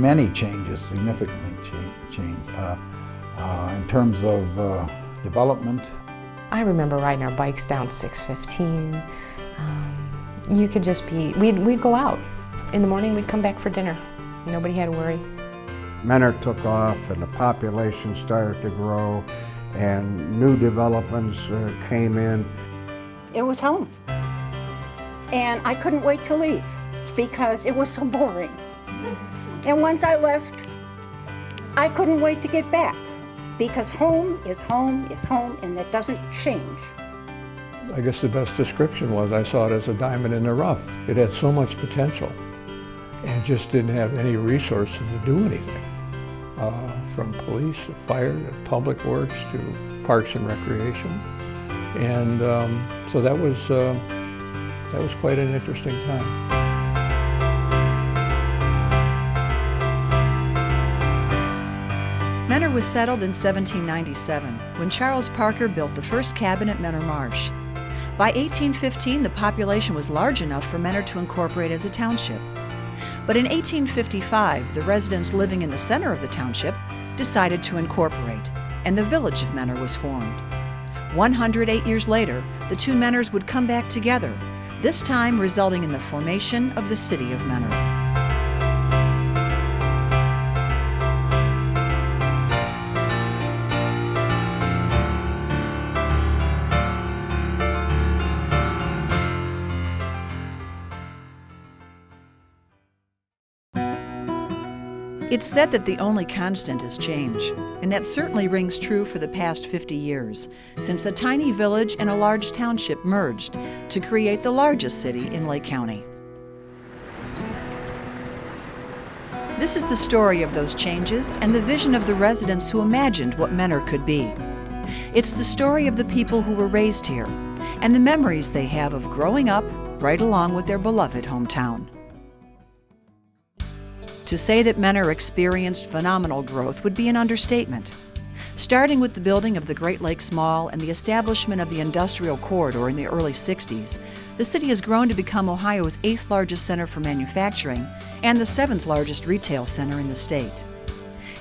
many changes, significantly changed in terms of development. I remember riding our bikes down 615. You could just be, we'd go out. In the morning, we'd come back for dinner. Nobody had to worry. Menor took off and the population started to grow and new developments came in. It was home. And I couldn't wait to leave because it was so boring. And once I left, I couldn't wait to get back because home is home is home, and that doesn't change. I guess the best description was I saw it as a diamond in the rough. It had so much potential and just didn't have any resources to do anything. From police, to fire, to public works, to parks and recreation. And so that was quite an interesting time. Menor was settled in 1797 when Charles Parker built the first cabin at Menor Marsh. By 1815, the population was large enough for Menor to incorporate as a township. But in 1855, the residents living in the center of the township decided to incorporate, and the village of Menor was formed. 108 years later, the two Menors would come back together, this time resulting in the formation of the city of Menor. It's said that the only constant is change, and that certainly rings true for the past 50 years, since a tiny village and a large township merged to create the largest city in Lake County. This is the story of those changes and the vision of the residents who imagined what Menor could be. It's the story of the people who were raised here, and the memories they have of growing up right along with their beloved hometown. To say that Menor experienced phenomenal growth would be an understatement. Starting with the building of the Great Lakes Mall and the establishment of the industrial corridor in the early 60s, the city has grown to become Ohio's 8th largest center for manufacturing and the 7th largest retail center in the state.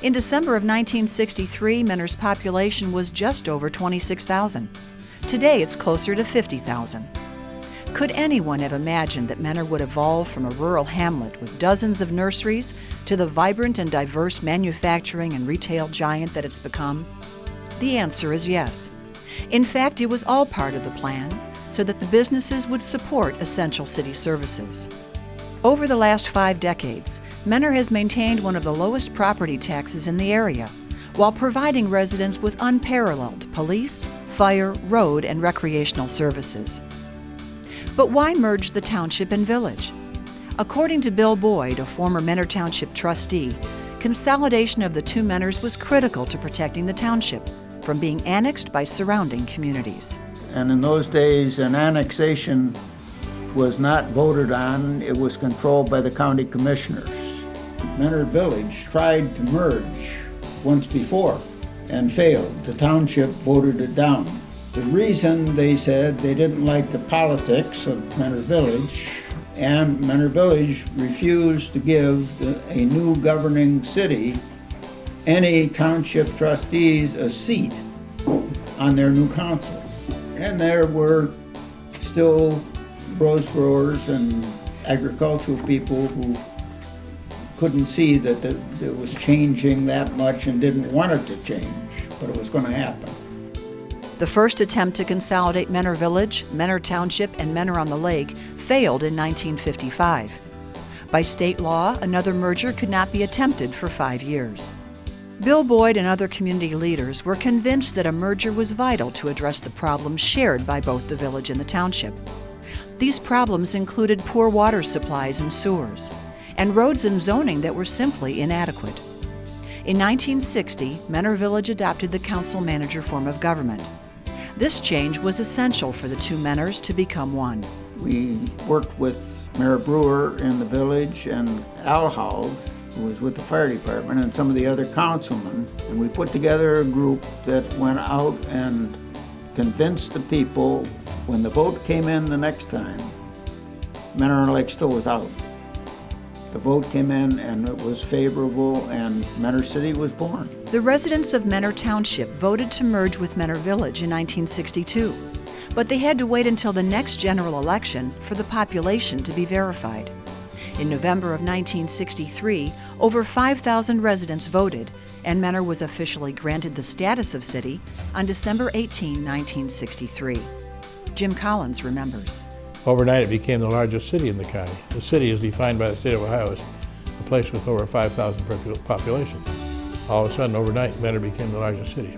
In December of 1963, Menor's population was just over 26,000. Today it's closer to 50,000. Could anyone have imagined that Menor would evolve from a rural hamlet with dozens of nurseries to the vibrant and diverse manufacturing and retail giant that it's become? The answer is yes. In fact, it was all part of the plan so that the businesses would support essential city services. Over the last 5 decades, Menor has maintained one of the lowest property taxes in the area, while providing residents with unparalleled police, fire, road, and recreational services. But why merge the township and village? According to Bill Boyd, a former Menor Township trustee, consolidation of the two Menors was critical to protecting the township from being annexed by surrounding communities. And in those days, an annexation was not voted on, it was controlled by the county commissioners. Menor Village tried to merge once before and failed. The township voted it down. The reason, they said, they didn't like the politics of Menor Village, and Menor Village refused to give a new governing city any township trustees a seat on their new council. And there were still rose growers and agricultural people who couldn't see that it was changing that much and didn't want it to change, but it was going to happen. The first attempt to consolidate Menor Village, Menor Township, and Menor on the Lake failed in 1955. By state law, another merger could not be attempted for 5 years. Bill Boyd and other community leaders were convinced that a merger was vital to address the problems shared by both the village and the township. These problems included poor water supplies and sewers, and roads and zoning that were simply inadequate. In 1960, Menor Village adopted the council-manager form of government. This change was essential for the two Menors to become one. We worked with Mayor Brewer in the village and Al Howell, who was with the fire department, and some of the other councilmen, and we put together a group that went out and convinced the people when the vote came in the next time, Menor on the Lake still was out. the vote came in and it was favorable and Menor City was born. The residents of Menor Township voted to merge with Menor Village in 1962, but they had to wait until the next general election for the population to be verified. In November of 1963, over 5,000 residents voted, and Menor was officially granted the status of city on December 18, 1963. Jim Collins remembers. Overnight, it became the largest city in the county. The city is defined by the state of Ohio as a place with over 5,000 population. All of a sudden, overnight, Menor became the largest city,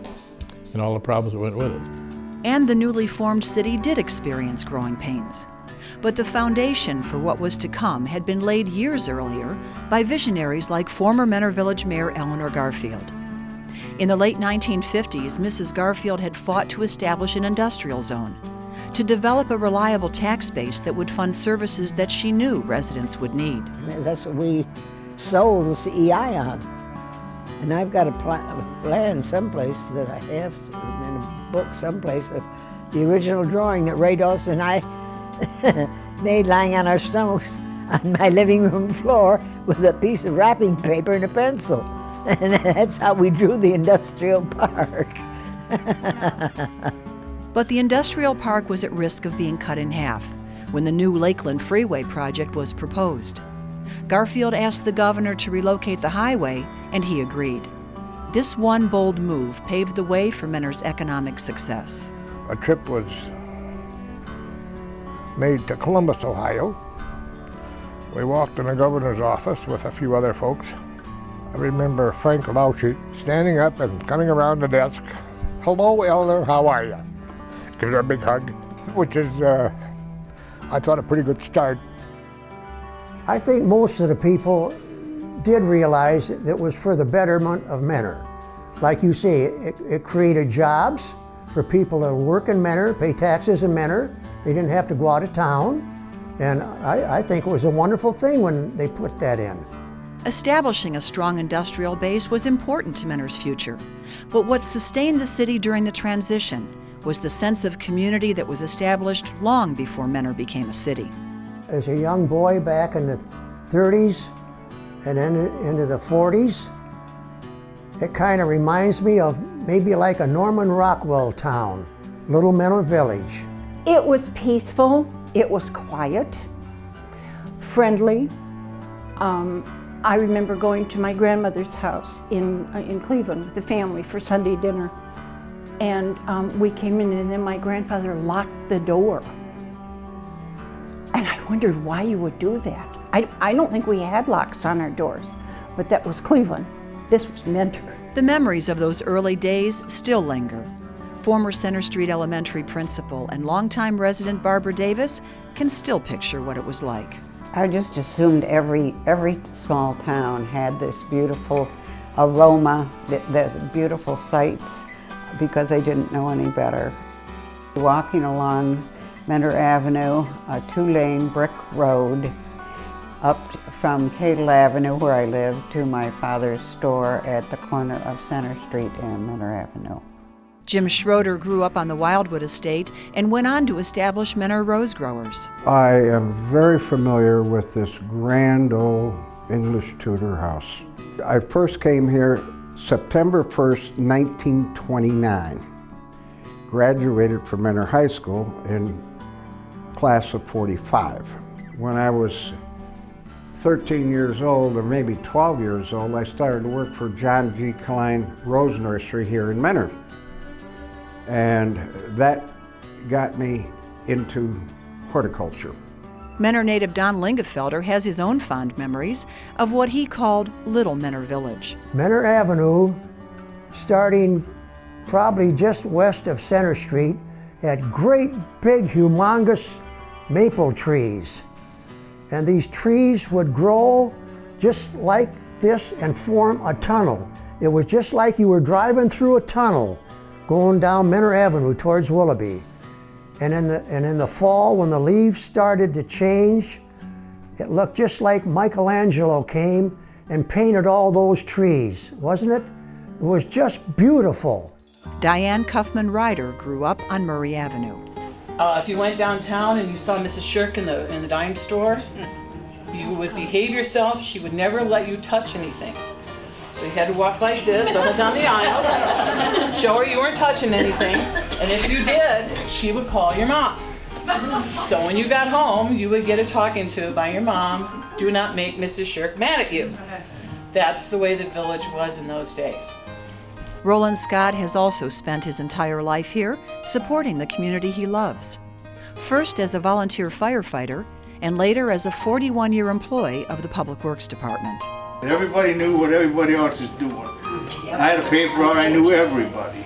and all the problems that went with it. And the newly formed city did experience growing pains. But the foundation for what was to come had been laid years earlier by visionaries like former Menor Village Mayor ELEANOR Garfield. In the late 1950s, Mrs. Garfield had fought to establish an industrial zone, to develop a reliable tax base that would fund services that she knew residents would need. That's what we sold the CEI on. And I've got a plan someplace that I have in a book someplace of the original drawing that Ray Dawson and I made lying on our stomachs on my living room floor with a piece of wrapping paper and a pencil. And that's how we drew the industrial park. But the industrial park was at risk of being cut in half when the new Lakeland Freeway project was proposed. Garfield asked the governor to relocate the highway, and he agreed. This one bold move paved the way for Menor's economic success. A trip was made to Columbus, Ohio. We walked in the governor's office with a few other folks. I remember Frank Lauschy standing up and coming around the desk. "Hello, Eleanor, how are you?" Give her a big hug, which is, I thought, a pretty good start. I think most of the people did realize that it was for the betterment of Menor. Like you say, it created jobs for people that work in Menor, pay taxes in Menor. They didn't have to go out of town. And I think it was a wonderful thing when they put that in. Establishing a strong industrial base was important to Menor's future. But what sustained the city during the transition was the sense of community that was established long before Menor became a city. As a young boy back in the 30s and then into the 40s, it kind of reminds me of maybe like a Norman Rockwell town, Little Menor Village. It was peaceful, it was quiet, friendly. I remember going to my grandmother's house in Cleveland with the family for Sunday dinner. And we came in and then my grandfather locked the door. And I wondered why you would do that. I don't think we had locks on our doors, but that was Cleveland. This was Mentor. The memories of those early days still linger. Former Center Street Elementary principal and longtime resident Barbara Davis can still picture what it was like. I just assumed every small town had this beautiful aroma, there's beautiful sights, because I didn't know any better. Walking along Mentor Avenue, a 2-lane brick road, up from Cadle Avenue, where I lived, to my father's store at the corner of Center Street and Mentor Avenue. Jim Schroeder grew up on the Wildwood estate and went on to establish Menor Rose Growers. I am very familiar with this grand old English Tudor house. I first came here September 1st, 1929. Graduated from Menor High School in class of 45. When I was 13 years old, or maybe 12 years old, I started to work for John G. Klein Rose Nursery here in Menor. And that got me into horticulture. Menor native Don Lingefelder has his own fond memories of what he called Little Menor Village. Menor Avenue, starting probably just west of Center Street, had great big humongous maple trees. And these trees would grow just like this and form a tunnel. It was just like you were driving through a tunnel going down Menor Avenue towards Willoughby. And in the fall, when the leaves started to change, it looked just like Michelangelo came and painted all those trees, wasn't it? It was just beautiful. Diane Cuffman Ryder grew up on Murray Avenue. If you went downtown and you saw Mrs. Shirk in the dime store, you would behave yourself. She would never let you touch anything. So you had to walk like this up and down the aisles, show her you weren't touching anything, and if you did, she would call your mom. So when you got home, you would get a talking to by your mom. Do not make Mrs. Shirk mad at you. That's the way the village was in those days. Rollin Scott has also spent his entire life here, supporting the community he loves. First as a volunteer firefighter, and later as a 41-year employee of the Public Works Department. Everybody knew what everybody else is doing. I had a paper out, I knew everybody.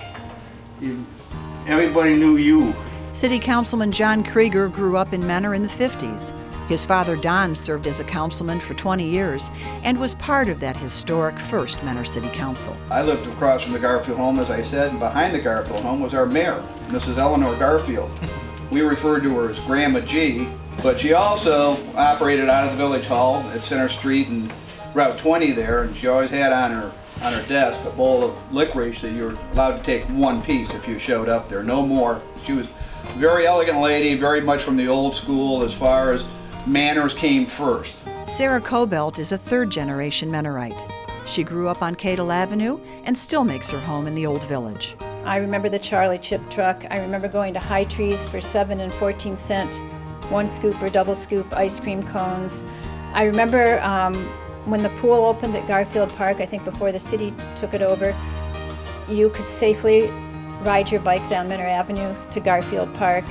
Everybody knew you. City Councilman John Krieger grew up in Menor in the 50s. His father Don served as a councilman for 20 years and was part of that historic first Menor City Council. I lived across from the Garfield home, as I said, and behind the Garfield home was our mayor, Mrs. ELEANOR Garfield. We referred to her as Grandma G, but she also operated out of the village hall at Center Street and Route 20 there, and she always had on her desk a bowl of licorice that you were allowed to take one piece if you showed up there, no more. She was a very elegant lady, very much from the old school as far as manners came first. Sarah Cobelt is a third-generation Menorite. She grew up on Cadle Avenue and still makes her home in the old village. I remember the Charlie chip truck. I remember going to High Trees for 7 and 14 cent, one scoop or double scoop ice cream cones. I remember when the pool opened at Garfield Park, I think before the city took it over, you could safely ride your bike down Menor Avenue to Garfield Park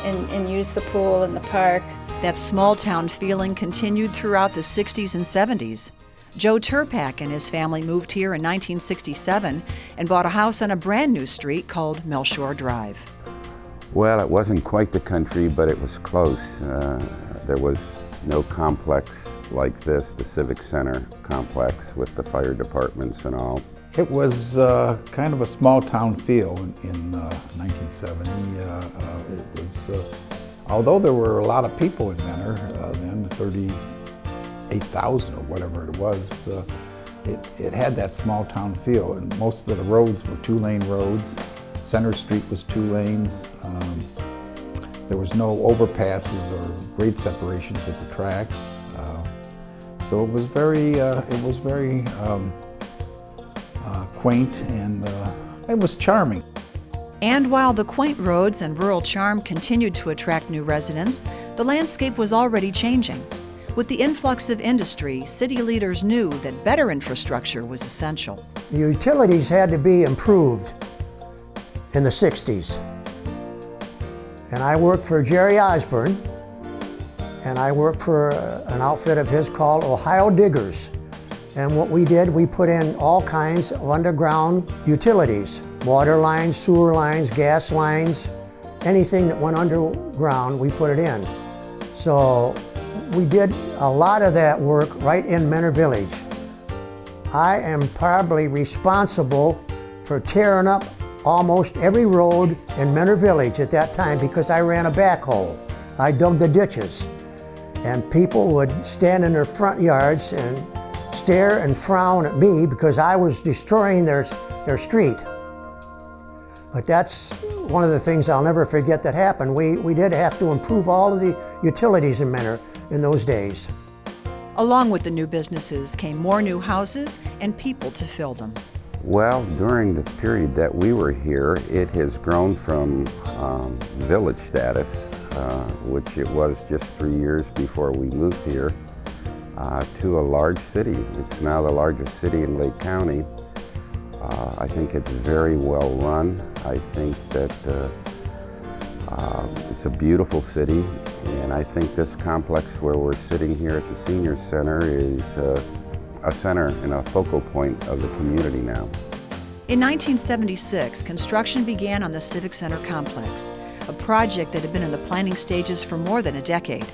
and use the pool in the park. That small-town feeling continued throughout the 60s and 70s. Joe Turpak and his family moved here in 1967 and bought a house on a brand new street called Melshore Drive. Well, it wasn't quite the country, but it was close. There was no complex like this, the Civic Center complex with the fire departments and all. It was kind of a small town feel in 1970. It was, although there were a lot of people in Menor then, 38,000 or whatever it was, it had that small town feel, and most of the roads were two-lane roads. Center Street was 2 lanes. There was no overpasses or grade separations with the tracks. So it was very quaint, and it was charming. And while the quaint roads and rural charm continued to attract new residents, the landscape was already changing. With the influx of industry, city leaders knew that better infrastructure was essential. The utilities had to be improved in the 60s. And I worked for Jerry Osborne, and I worked for an outfit of his called Ohio Diggers. And what we did, we put in all kinds of underground utilities, water lines, sewer lines, gas lines, anything that went underground, we put it in. So we did a lot of that work right in Menor Village. I am probably responsible for tearing up almost every road in Menor Village at that time because I ran a backhoe. I dug the ditches, and people would stand in their front yards and stare and frown at me because I was destroying their street. But that's one of the things I'll never forget that happened. We did have to improve all of the utilities in Menor in those days. Along with the new businesses came more new houses and people to fill them. Well, during the period that we were here, it has grown from village status, which it was just 3 years before we moved here, to a large city. It's now the largest city in Lake County. I think it's very well run. I think that it's a beautiful city, and I think this complex where we're sitting here at the Senior Center is a center and a focal point of the community now. In 1976, construction began on the Civic Center complex, a project that had been in the planning stages for more than a decade.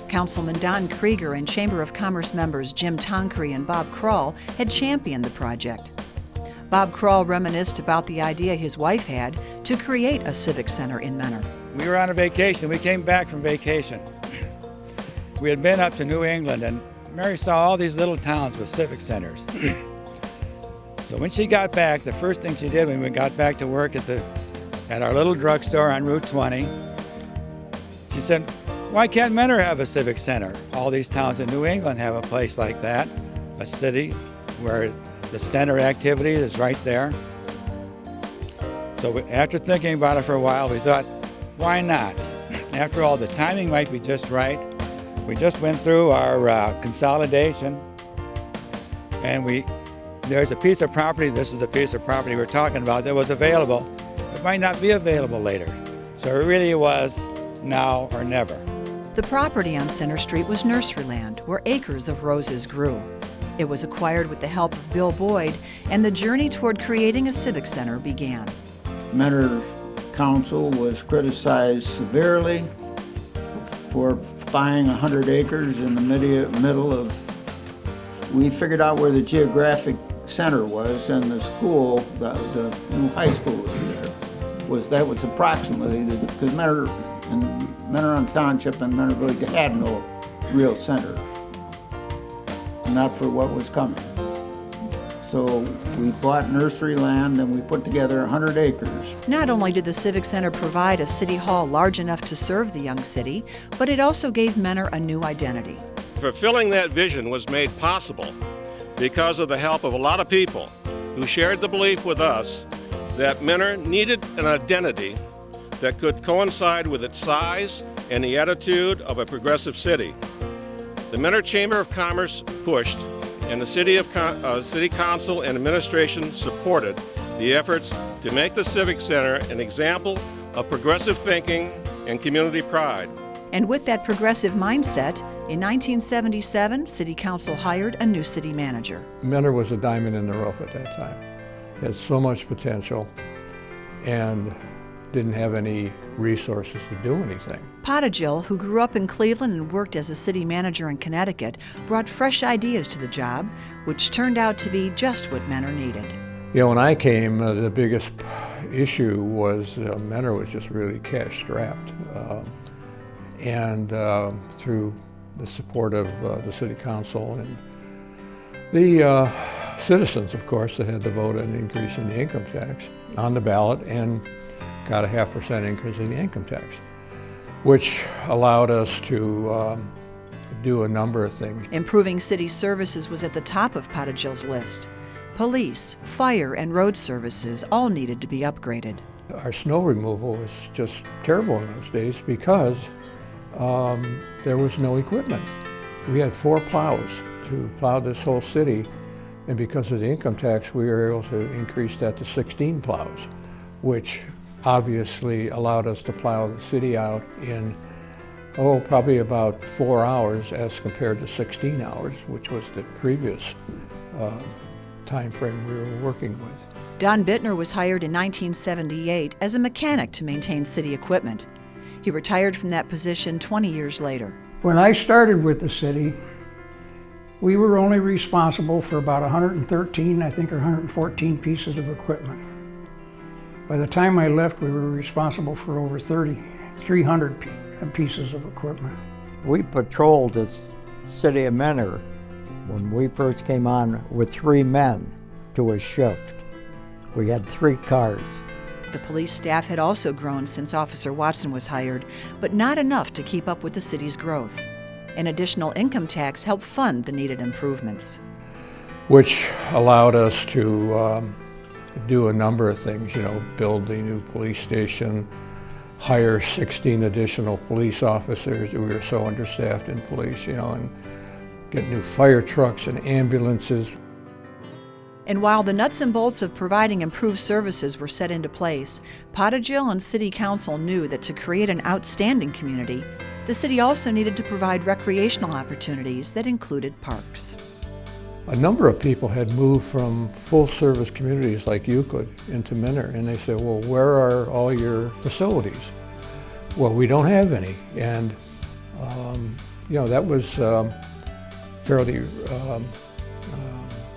Councilman Don Krieger and Chamber of Commerce members Jim Tonkry and Bob Kroll had championed the project. Bob Kroll reminisced about the idea his wife had to create a civic center in Menor. We were on a vacation. We came back from vacation. We had been up to New England, and Mary saw all these little towns with civic centers. So when she got back, the first thing she did when we got back to work at our little drugstore on Route 20, she said, why can't Mentor have a civic center? All these towns in New England have a place like that, a city where the center activity is right there. So after thinking about it for a while, we thought, why not? After all, the timing might be just right. We just went through our consolidation, and there's a piece of property, this is the piece of property we're talking about, that was available. It might not be available later. So it really was now or never. The property on Center Street was nursery land, where acres of roses grew. It was acquired with the help of Bill Boyd, and the journey toward creating a civic center began. Mentor Council was criticized severely for buying 100 acres in the middle of, we figured out where the geographic center was, and the school, the new high school was there, that was approximately, because Mentor Township and Mentor Village had no real center, not for what was coming. So we bought nursery land and we put together 100 acres. Not only did the Civic Center provide a city hall large enough to serve the young city, but it also gave Mentor a new identity. Fulfilling that vision was made possible because of the help of a lot of people who shared the belief with us that Mentor needed an identity that could coincide with its size and the attitude of a progressive city. The Mentor Chamber of Commerce pushed, and the City Council and administration supported the efforts to make the Civic Center an example of progressive thinking and community pride. And with that progressive mindset, in 1977, City Council hired a new city manager. Mentor was a diamond in the rough at that time. It had so much potential and didn't have any resources to do anything. Pottigill, who grew up in Cleveland and worked as a city manager in Connecticut, brought fresh ideas to the job, which turned out to be just what Mentor needed. You know, when I came, the biggest issue was Mentor was just really cash-strapped. Through the support of the City Council and the citizens, of course, that had to vote an increase in the income tax on the ballot and got a 0.5% increase in the income tax, which allowed us to do a number of things. Improving city services was at the top of Pottigill's list. Police, fire, and road services all needed to be upgraded. Our snow removal was just terrible in those days because there was no equipment. We had 4 plows to plow this whole city, and because of the income tax, we were able to increase that to 16 plows, which obviously allowed us to plow the city out in, probably about 4 hours as compared to 16 hours, which was the previous time frame we were working with. Don Bittner was hired in 1978 as a mechanic to maintain city equipment. He retired from that position 20 years later. When I started with the city, we were only responsible for about 113, I think, or 114 pieces of equipment. By the time I left, we were responsible for over 300 pieces of equipment. We patrolled the city of Mentor when we first came on with 3 men to a shift. We had 3 cars. The police staff had also grown since Officer Watson was hired, but not enough to keep up with the city's growth. An additional income tax helped fund the needed improvements, which allowed us to do a number of things, build the new police station, hire 16 additional police officers. We were so understaffed in police, and get new fire trucks and ambulances. And while the nuts and bolts of providing improved services were set into place, Pottigill and City Council knew that to create an outstanding community, the city also needed to provide recreational opportunities that included parks. A number of people had moved from full-service communities like Euclid into Mentor, and they said, well, where are all your facilities? Well, we don't have any. And, that was fairly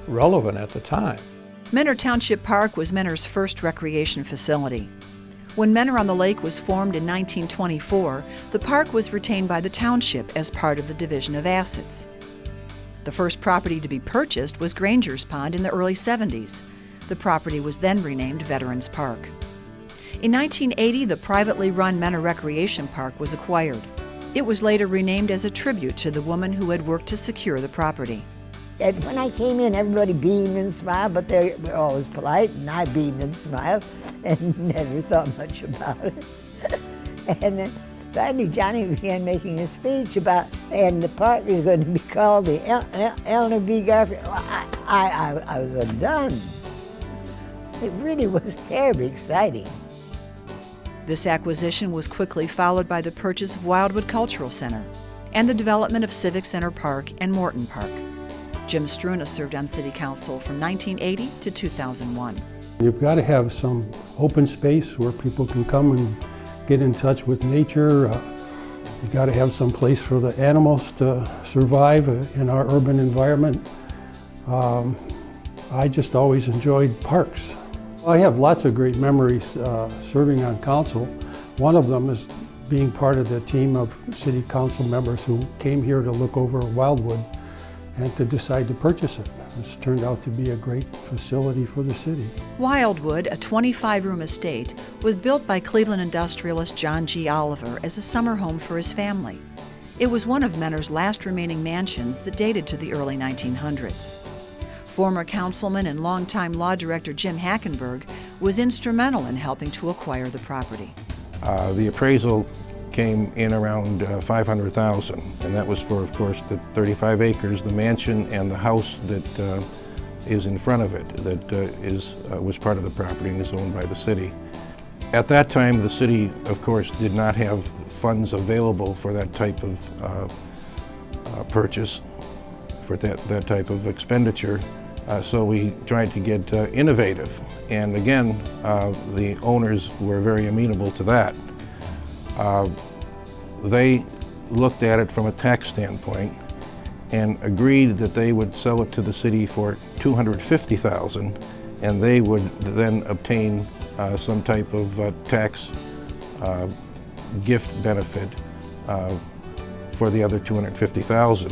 relevant at the time. Mentor Township Park was Mentor's first recreation facility. When Mentor on the Lake was formed in 1924, the park was retained by the township as part of the division of assets. The first property to be purchased was Granger's Pond in the early 70s. The property was then renamed Veterans Park. In 1980, the privately run Mentor Recreation Park was acquired. It was later renamed as a tribute to the woman who had worked to secure the property. And when I came in, everybody beamed and smiled, but they were always polite, and I beamed and smiled and never thought much about it. And then finally Johnny began making a speech about, and the park is going to be called the Eleanor B. Garfield. I was undone. It really was terribly exciting. This acquisition was quickly followed by the purchase of Wildwood Cultural Center and the development of Civic Center Park and Morton Park. Jim Struna served on City Council from 1980 to 2001. You've got to have some open space where people can come and get in touch with nature. You've got to have some place for the animals to survive in our urban environment. I just always enjoyed parks. I have lots of great memories serving on council. One of them is being part of the team of city council members who came here to look over Wildwood and to decide to purchase it. It's turned out to be a great facility for the city. Wildwood, a 25-room estate, was built by Cleveland industrialist John G. Oliver as a summer home for his family. It was one of Mentor's last remaining mansions that dated to the early 1900s. Former councilman and longtime law director Jim Hackenberg was instrumental in helping to acquire the property. The appraisal came in around $500,000, and that was for, of course, the 35 acres, the mansion, and the house that is in front of it, that was part of the property and is owned by the city. At that time, the city, of course, did not have funds available for that type of purchase, for that type of expenditure. So we tried to get innovative, and again, the owners were very amenable to that. They looked at it from a tax standpoint and agreed that they would sell it to the city for $250,000, and they would then obtain some type of tax gift benefit for the other $250,000.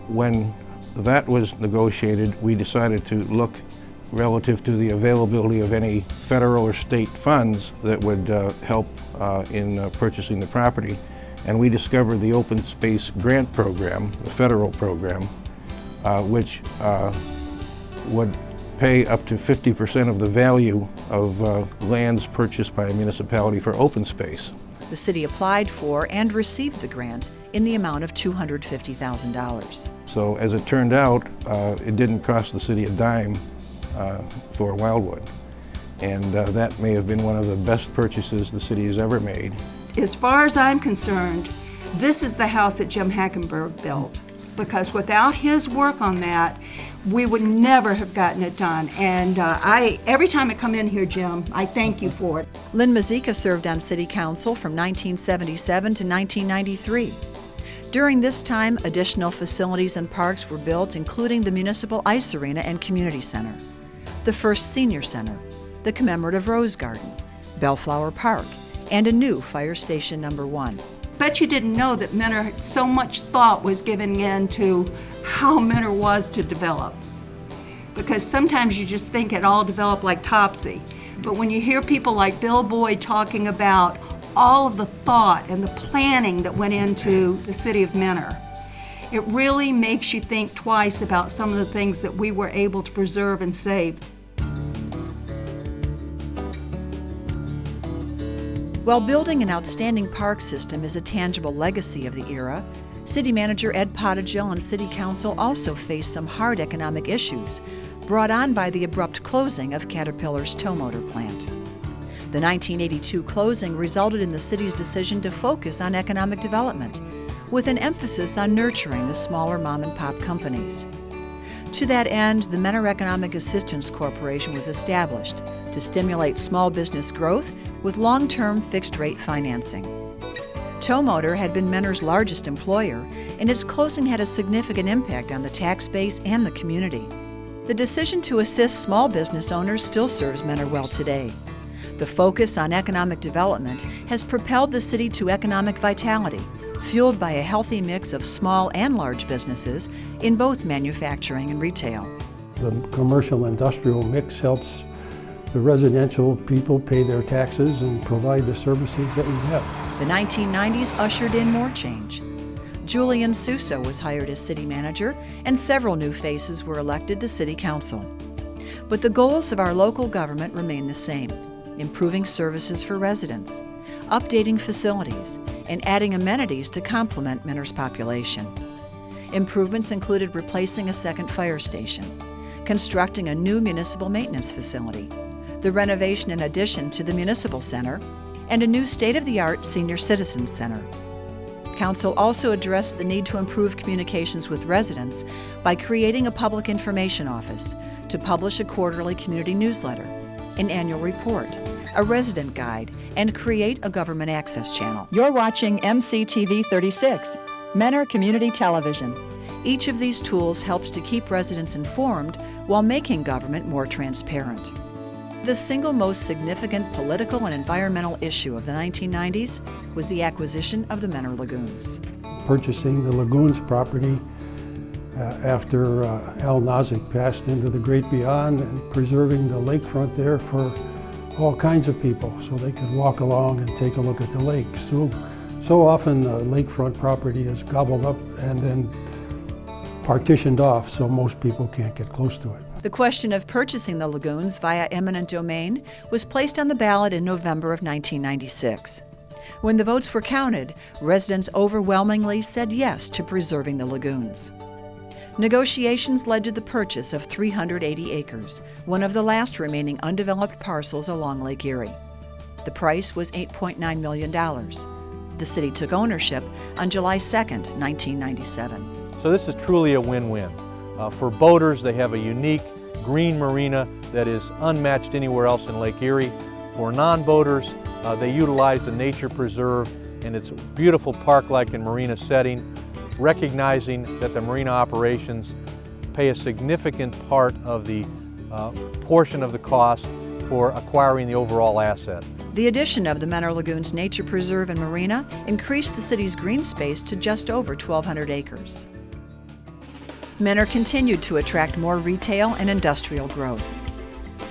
When that was negotiated, we decided to look relative to the availability of any federal or state funds that would help in purchasing the property. And we discovered the Open Space Grant Program, the federal program, which would pay up to 50% of the value of lands purchased by a municipality for open space. The city applied for and received the grant in the amount of $250,000. So as it turned out, it didn't cost the city a dime for Wildwood. And that may have been one of the best purchases the city has ever made. As far as I'm concerned, this is the house that Jim Hackenberg built, because without his work on that, we would never have gotten it done. And every time I come in here, Jim, I thank you for it. Lynn Mazika served on City Council from 1977 to 1993. During this time, additional facilities and parks were built, including the Municipal Ice Arena and Community Center, the first Senior Center, the commemorative Rose Garden, Bellflower Park, and a new Fire Station number 1. Bet you didn't know that Mentor, so much thought was given into how Mentor was to develop. Because sometimes you just think it all developed like Topsy. But when you hear people like Bill Boyd talking about all of the thought and the planning that went into the city of Mentor, it really makes you think twice about some of the things that we were able to preserve and save. While building an outstanding park system is a tangible legacy of the era, City Manager Ed Pottigill and City Council also faced some hard economic issues brought on by the abrupt closing of Caterpillar's tow motor plant. The 1982 closing resulted in the city's decision to focus on economic development, with an emphasis on nurturing the smaller mom-and-pop companies. To that end, the Mentor Economic Assistance Corporation was established to stimulate small business growth with long-term fixed-rate financing. Tow Motor had been Mentor's largest employer, and its closing had a significant impact on the tax base and the community. The decision to assist small business owners still serves Mentor well today. The focus on economic development has propelled the city to economic vitality, fueled by a healthy mix of small and large businesses in both manufacturing and retail. The commercial industrial mix helps the residential people pay their taxes and provide the services that we have. The 1990s ushered in more change. Julian Suso was hired as city manager, and several new faces were elected to city council. But the goals of our local government remain the same: improving services for residents, updating facilities, and adding amenities to complement Mentor's population. Improvements included replacing a second fire station, constructing a new municipal maintenance facility, the renovation and addition to the municipal center, and a new state-of-the-art senior citizen center. Council also addressed the need to improve communications with residents by creating a public information office to publish a quarterly community newsletter, an annual report, a resident guide, and create a government access channel. You're watching MCTV 36, Mentor Community Television. Each of these tools helps to keep residents informed while making government more transparent. The single most significant political and environmental issue of the 1990s was the acquisition of the Mentor Lagoons. Purchasing the Lagoons property after Al Nozick passed into the great beyond, and preserving the lakefront there for all kinds of people so they could walk along and take a look at the lake. So often lakefront property is gobbled up and then partitioned off so most people can't get close to it. The question of purchasing the lagoons via eminent domain was placed on the ballot in November of 1996. When the votes were counted, residents overwhelmingly said yes to preserving the lagoons. Negotiations led to the purchase of 380 acres, one of the last remaining undeveloped parcels along Lake Erie. The price was $8.9 million. The city took ownership on July 2nd, 1997. So this is truly a win-win. For boaters, they have a unique green marina that is unmatched anywhere else in Lake Erie. For non-boaters, they utilize the nature preserve and its beautiful park-like and marina setting, recognizing that the marina operations pay a significant part of the portion of the cost for acquiring the overall asset. The addition of the Mentor Lagoons Nature Preserve and Marina increased the city's green space to just over 1,200 acres. Mentor continued to attract more retail and industrial growth.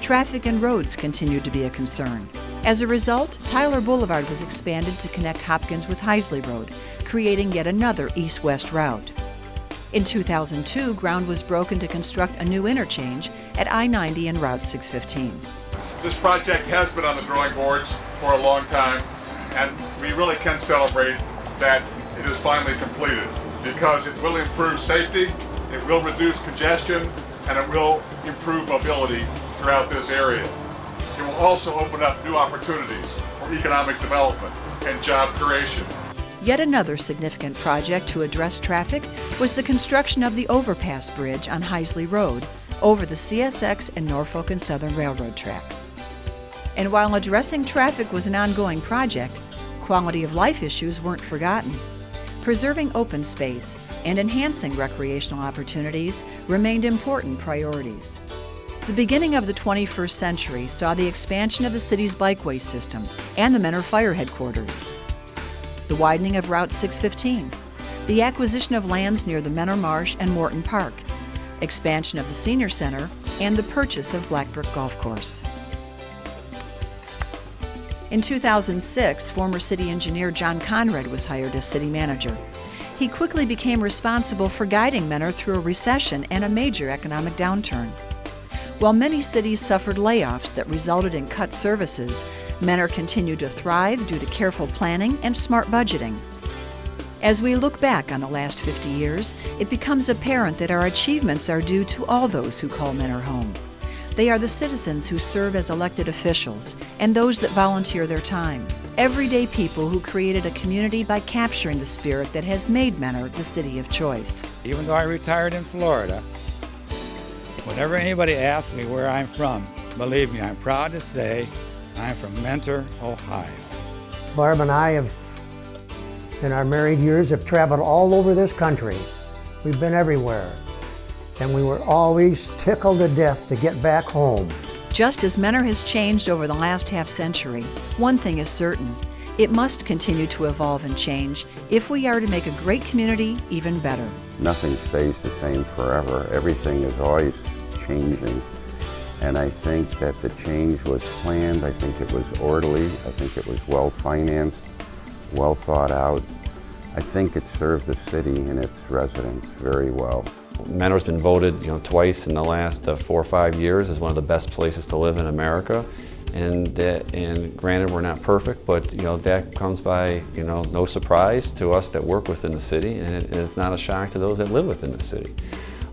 Traffic and roads continued to be a concern. As a result, Tyler Boulevard was expanded to connect Hopkins with Heisley Road, creating yet another east-west route. In 2002, ground was broken to construct a new interchange at I-90 and Route 615. This project has been on the drawing boards for a long time, and we really can celebrate that it is finally completed, because it will improve safety, it will reduce congestion, and it will improve mobility throughout this area. It will also open up new opportunities for economic development and job creation. Yet another significant project to address traffic was the construction of the overpass bridge on Heisley Road over the CSX and Norfolk and Southern Railroad tracks. And while addressing traffic was an ongoing project, quality of life issues weren't forgotten. Preserving open space and enhancing recreational opportunities remained important priorities. The beginning of the 21st century saw the expansion of the city's bikeway system and the Mentor Fire Headquarters, the widening of Route 615, the acquisition of lands near the Mentor Marsh and Morton Park, expansion of the Senior Center, and the purchase of Blackbrook Golf Course. In 2006, former city engineer John Conrad was hired as city manager. He quickly became responsible for guiding Mentor through a recession and a major economic downturn. While many cities suffered layoffs that resulted in cut services, Mentor continued to thrive due to careful planning and smart budgeting. As we look back on the last 50 years, it becomes apparent that our achievements are due to all those who call Mentor home. They are the citizens who serve as elected officials and those that volunteer their time. Everyday people who created a community by capturing the spirit that has made Mentor the city of choice. Even though I retired in Florida, whenever anybody asks me where I'm from, believe me, I'm proud to say I'm from Mentor, Ohio. Barb and I have, in our married years, have traveled all over this country. We've been everywhere. And we were always tickled to death to get back home. Just as Mentor has changed over the last half-century, one thing is certain: it must continue to evolve and change if we are to make a great community even better. Nothing stays the same forever. Everything is always changing. And I think that the change was planned, I think it was orderly, I think it was well financed, well thought out. I think it served the city and its residents very well. Menor's been voted, twice in the last 4 or 5 years as one of the best places to live in America. And granted, we're not perfect, but that comes by no surprise to us that work within the city, and it's not a shock to those that live within the city.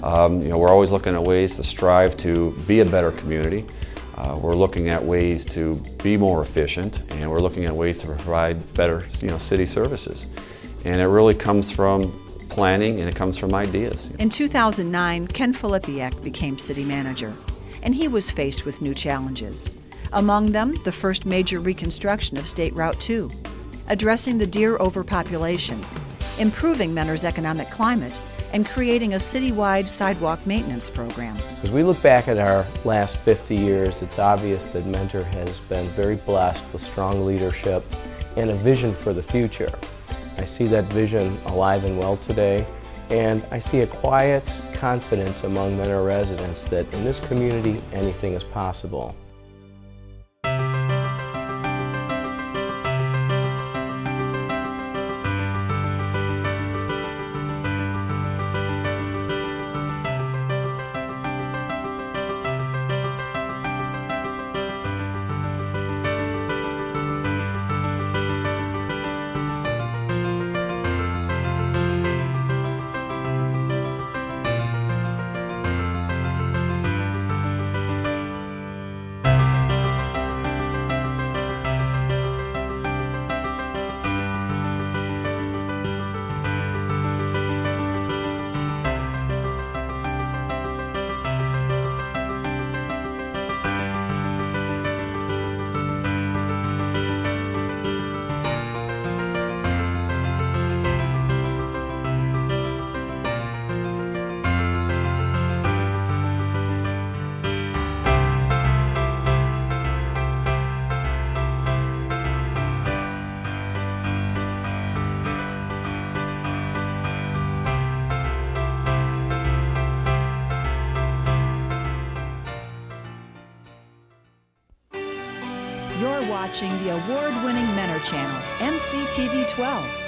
We're always looking at ways to strive to be a better community. We're looking at ways to be more efficient, and we're looking at ways to provide better city services. And it really comes from planning, and it comes from ideas. In 2009, Ken Filipiak became city manager, and he was faced with new challenges. Among them, the first major reconstruction of State Route 2, addressing the deer overpopulation, improving Menor's economic climate, and creating a citywide sidewalk maintenance program. As we look back at our last 50 years, it's obvious that Mentor has been very blessed with strong leadership and a vision for the future. I see that vision alive and well today, and I see a quiet confidence among Mentor residents that in this community, anything is possible. You're watching the award-winning Menor channel, MCTV 12.